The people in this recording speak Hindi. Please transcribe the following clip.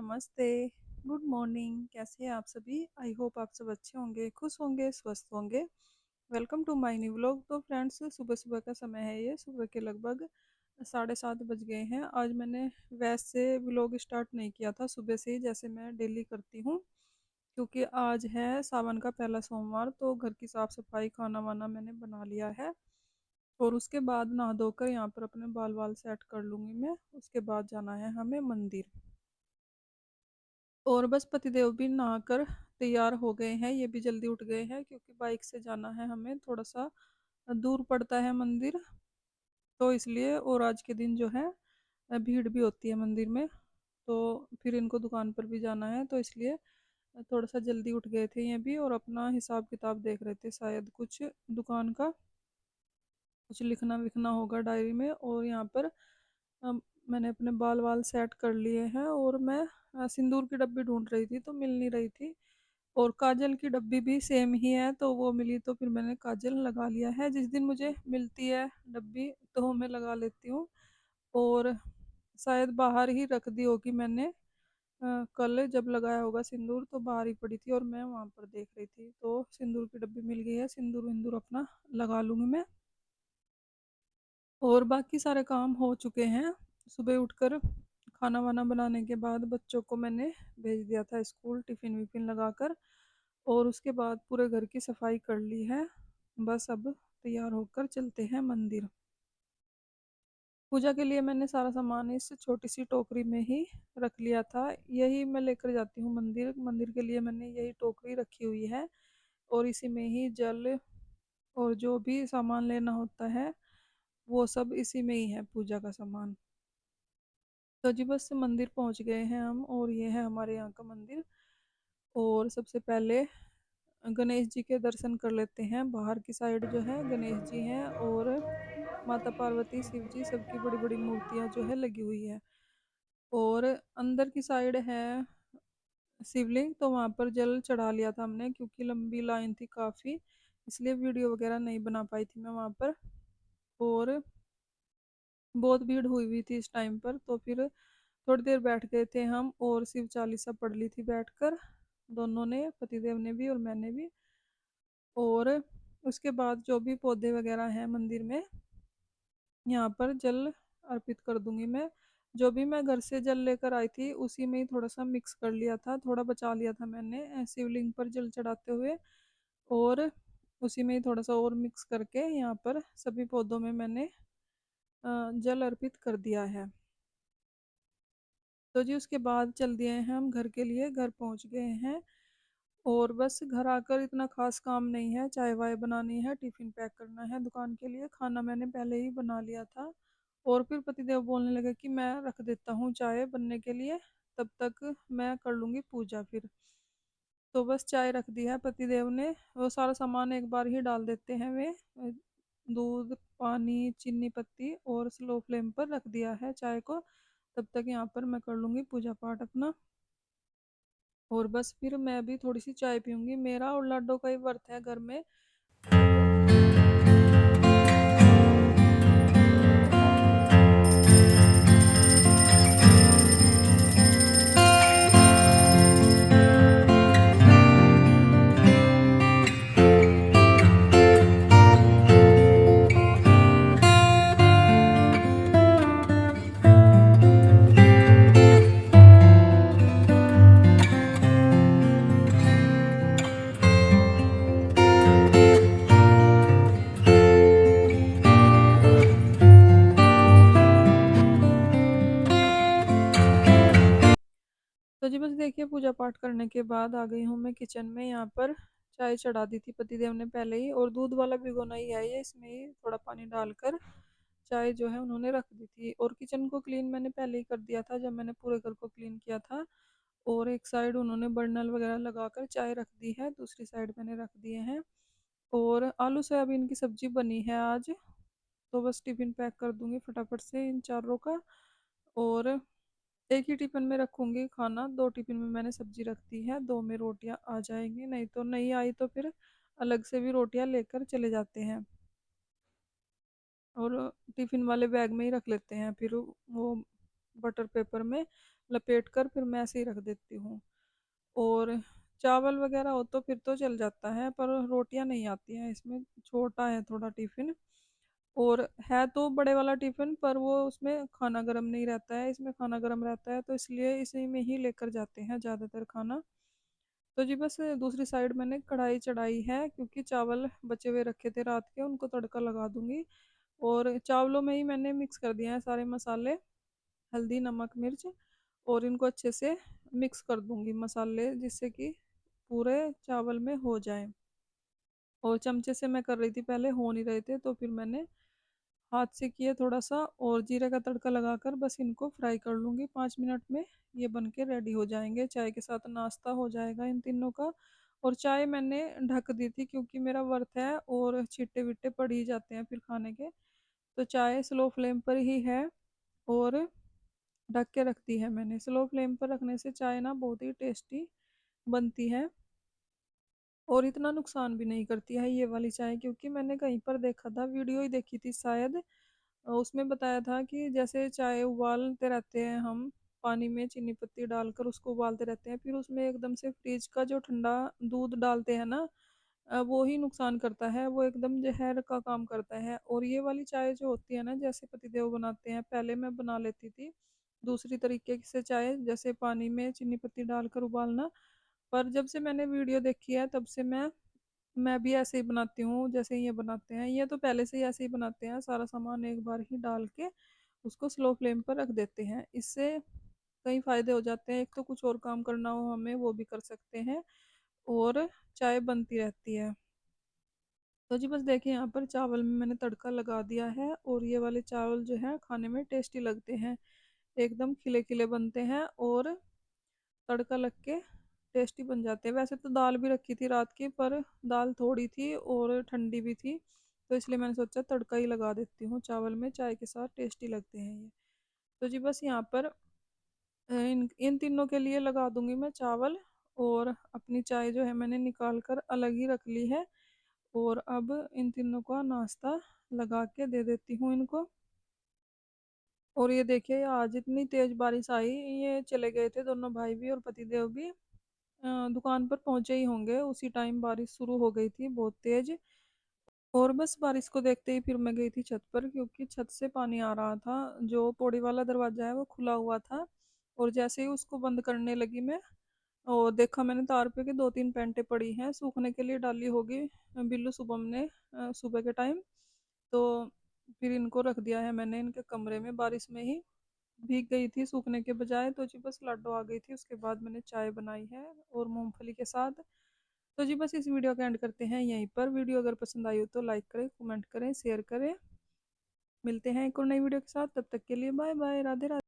नमस्ते, गुड मॉर्निंग। कैसे हैं आप सभी? आई होप आप सब अच्छे होंगे, खुश होंगे, स्वस्थ होंगे। Welcome to my new vlog. तो फ्रेंड्स, सुबह-सुबह का समय है ये, सुबह के लगभग 7:30 बज गए हैं। आज मैंने वैसे व्लॉग स्टार्ट नहीं किया था सुबह से ही, जैसे मैं डेली करती हूँ, क्योंकि आज है सावन का पहला सोमवार, तो घर की साफ-सफाई, खाना-वाना मैंने बना लिया है और उसके बाद नहा धोकर यहाँ पर अपने बाल-वाल सेट कर लूँगी मैं। उसके बाद जाना है हमें मंदिर। और बस पतिदेव भी नहाकर तैयार हो गए हैं, ये भी जल्दी उठ गए हैं क्योंकि बाइक से जाना है हमें, थोड़ा सा दूर पड़ता है मंदिर, तो इसलिए। और आज के दिन जो है भीड़ भी होती है मंदिर में, तो फिर इनको दुकान पर भी जाना है, तो इसलिए थोड़ा सा जल्दी उठ गए थे ये भी और अपना हिसाब किताब देख रहे थे, शायद कुछ दुकान का कुछ लिखना विखना होगा डायरी में। और यहाँ पर अम, मैंने अपने बाल वाल सेट कर लिए हैं और मैं सिंदूर की डब्बी ढूंढ रही थी तो मिल नहीं रही थी, और काजल की डब्बी भी सेम ही है तो वो मिली, तो फिर मैंने काजल लगा लिया है। जिस दिन मुझे मिलती है डब्बी तो मैं लगा लेती हूँ। और शायद बाहर ही रख दी होगी मैंने, कल जब लगाया होगा सिंदूर तो बाहर ही पड़ी थी और मैं वहां पर देख रही थी, तो सिंदूर की डब्बी मिल गई है, सिंदूर विंदूर अपना लगा लूंगी मैं। और बाकी सारे काम हो चुके हैं। सुबह उठकर खाना वाना बनाने के बाद बच्चों को मैंने भेज दिया था स्कूल, टिफिन विफिन लगाकर, और उसके बाद पूरे घर की सफाई कर ली है। बस अब तैयार होकर चलते हैं मंदिर। पूजा के लिए मैंने सारा सामान इस छोटी सी टोकरी में ही रख लिया था, यही मैं लेकर जाती हूँ मंदिर। मंदिर के लिए मैंने यही टोकरी रखी हुई है और इसी में ही जल और जो भी सामान लेना होता है वो सब इसी में ही है, पूजा का सामान। तो जी बस मंदिर पहुंच गए हैं हम, और ये है हमारे यहाँ का मंदिर। और सबसे पहले गणेश जी के दर्शन कर लेते हैं। बाहर की साइड जो है गणेश जी हैं और माता पार्वती, शिव जी, सबकी बड़ी बड़ी मूर्तियां जो है लगी हुई है। और अंदर की साइड है शिवलिंग, तो वहां पर जल चढ़ा लिया था हमने क्योंकि लंबी लाइन थी काफ़ी, इसलिए वीडियो वगैरह नहीं बना पाई थी मैं वहां पर। और बहुत भीड़ हुई हुई थी इस टाइम पर, तो फिर थोड़ी देर बैठ गए थे हम और शिव चालीसा पढ़ ली थी बैठकर, दोनों ने, पतिदेव ने भी और मैंने भी। और उसके बाद जो भी पौधे वगैरह हैं मंदिर में, यहाँ पर जल अर्पित कर दूंगी मैं। जो भी मैं घर से जल लेकर आई थी उसी में ही थोड़ा सा मिक्स कर लिया था, थोड़ा बचा लिया था मैंने शिवलिंग पर जल चढ़ाते हुए, और उसी में ही थोड़ा सा और मिक्स करके यहाँ पर सभी पौधों में मैंने जल अर्पित कर दिया है। तो जी उसके बाद चल दिए हैं हम घर के लिए, घर पहुंच गए हैं। और बस घर आकर इतना खास काम नहीं है, चाय वाय बनानी है, टिफिन पैक करना है दुकान के लिए, खाना मैंने पहले ही बना लिया था। और फिर पतिदेव बोलने लगे कि मैं रख देता हूँ चाय बनने के लिए, तब तक मैं कर लूँगी पूजा फिर। तो बस चाय रख दी है पतिदेव ने, वो सारा सामान एक बार ही डाल देते हैं वे, दूध, पानी, चीनी पत्ती, और स्लो फ्लेम पर रख दिया है चाय को। तब तक यहाँ पर मैं कर लूँगी पूजा पाठ अपना, और बस फिर मैं भी थोड़ी सी चाय पीऊंगी। मेरा और लाडो का ही व्रत है घर में। तो जी बस देखिए, पूजा पाठ करने के बाद आ गई हूँ मैं किचन में। यहाँ पर चाय चढ़ा दी थी पतिदेव ने पहले ही, और दूध वाला भिगोना ही है ये, इसमें ही थोड़ा पानी डालकर चाय जो है उन्होंने रख दी थी। और किचन को क्लीन मैंने पहले ही कर दिया था जब मैंने पूरे घर को क्लीन किया था। और एक साइड उन्होंने बर्नल वगैरह लगाकर चाय रख दी है, दूसरी साइड मैंने रख दिए हैं। और आलू सोयाबीन की सब्जी बनी है आज, तो बस टिफिन पैक कर दूंगी फटाफट से इन चारों का। और एक ही टिफिन में रखूंगी खाना, दो टिफिन में मैंने सब्जी रख दी है, दो में रोटियां आ जाएंगी, नहीं तो नहीं आई तो फिर अलग से भी रोटियां लेकर चले जाते हैं, और टिफिन वाले बैग में ही रख लेते हैं फिर वो बटर पेपर में। लपेट कर फिर मैं ऐसे ही रख देती हूँ। और चावल वगैरह हो तो फिर तो चल जाता है, पर रोटियां नहीं आती हैं इसमें, छोटा है थोड़ा टिफिन। और है तो बड़े वाला टिफिन, पर वो उसमें खाना गर्म नहीं रहता है, इसमें खाना गर्म रहता है, तो इसलिए इसी में ही लेकर जाते हैं ज़्यादातर खाना। तो जी बस दूसरी साइड मैंने कढ़ाई चढ़ाई है, क्योंकि चावल बचे हुए रखे थे रात के, उनको तड़का लगा दूंगी। और चावलों में ही मैंने मिक्स कर दिया है सारे मसाले, हल्दी नमक मिर्च, और इनको अच्छे से मिक्स कर दूंगी मसाले, जिससे कि पूरे चावल में हो जाए। और चमचे से मैं कर रही थी पहले, हो नहीं रहे थे, तो फिर मैंने हाथ से किए थोड़ा सा, और जीरे का तड़का लगाकर बस इनको फ्राई कर लूँगी 5 मिनट में। ये बन के रेडी हो जाएंगे, चाय के साथ नाश्ता हो जाएगा इन तीनों का। और चाय मैंने ढक दी थी, क्योंकि मेरा व्रत है और छिट्टे विट्टे पड़ ही जाते हैं फिर खाने के। तो चाय स्लो फ्लेम पर ही है, और ढक के रख दी है मैंने। स्लो फ्लेम पर रखने से चाय ना बहुत ही टेस्टी बनती है, और इतना नुकसान भी नहीं करती है ये वाली चाय, क्योंकि मैंने कहीं पर देखा था, वीडियो ही देखी थी शायद, उसमें बताया था कि जैसे चाय उबालते रहते हैं हम, पानी में चीनी पत्ती डालकर उसको उबालते रहते हैं, फिर उसमें एकदम से फ्रिज का जो ठंडा दूध डालते हैं ना, वो ही नुकसान करता है, वो एकदम जहर का काम करता है। और ये वाली चाय जो होती है ना, जैसे पतिदेव बनाते हैं, पहले मैं बना लेती थी दूसरी तरीके से चाय, जैसे पानी में चीनी पत्ती डालकर उबालना। पर जब से मैंने वीडियो देखी है, तब से मैं भी ऐसे ही बनाती हूँ जैसे ये बनाते हैं। ये तो पहले से ही ऐसे ही बनाते हैं, सारा सामान एक बार ही डाल के उसको स्लो फ्लेम पर रख देते हैं। इससे कई फायदे हो जाते हैं, एक तो कुछ और काम करना हो हमें वो भी कर सकते हैं, और चाय बनती रहती है। तो जी बस देखिए, यहाँ पर चावल में मैंने तड़का लगा दिया है, और ये वाले चावल जो है खाने में टेस्टी लगते हैं, एकदम खिले खिले बनते हैं, और तड़का लग के टेस्टी बन जाते हैं। वैसे तो दाल भी रखी थी रात की, पर दाल थोड़ी थी और ठंडी भी थी, तो इसलिए मैंने सोचा तड़का ही लगा देती हूँ चावल में, चाय के साथ टेस्टी लगते हैं ये। तो जी बस यहाँ पर इन इन तीनों के लिए लगा दूंगी मैं चावल, और अपनी चाय जो है मैंने निकाल कर अलग ही रख ली है। और अब इन तीनों का नाश्ता लगा के दे देती हूँ इनको। और ये देखिए, आज इतनी तेज बारिश आई, ये चले गए थे दोनों भाई भी और पतिदेव भी, दुकान पर पहुंचे ही होंगे उसी टाइम बारिश शुरू हो गई थी बहुत तेज। और बस बारिश को देखते ही फिर मैं गई थी छत पर, क्योंकि छत से पानी आ रहा था, जो पौड़ी वाला दरवाजा है वो खुला हुआ था। और जैसे ही उसको बंद करने लगी मैं, और देखा मैंने तार पे कि 2-3 पैंटें पड़ी हैं सूखने के लिए, डाली होगी बिल्लू शुभम ने सुबह के टाइम। तो फिर इनको रख दिया है मैंने इनके कमरे में, बारिश में ही भीग गई थी सूखने के बजाय। तो जी बस लाडो आ गई थी, उसके बाद मैंने चाय बनाई है और मूंगफली के साथ। तो जी बस इस वीडियो का एंड करते हैं यहीं पर। वीडियो अगर पसंद आई हो तो लाइक करें, कमेंट करें, शेयर करें। मिलते हैं एक और नई वीडियो के साथ, तब तक के लिए बाय बाय, राधे राधे।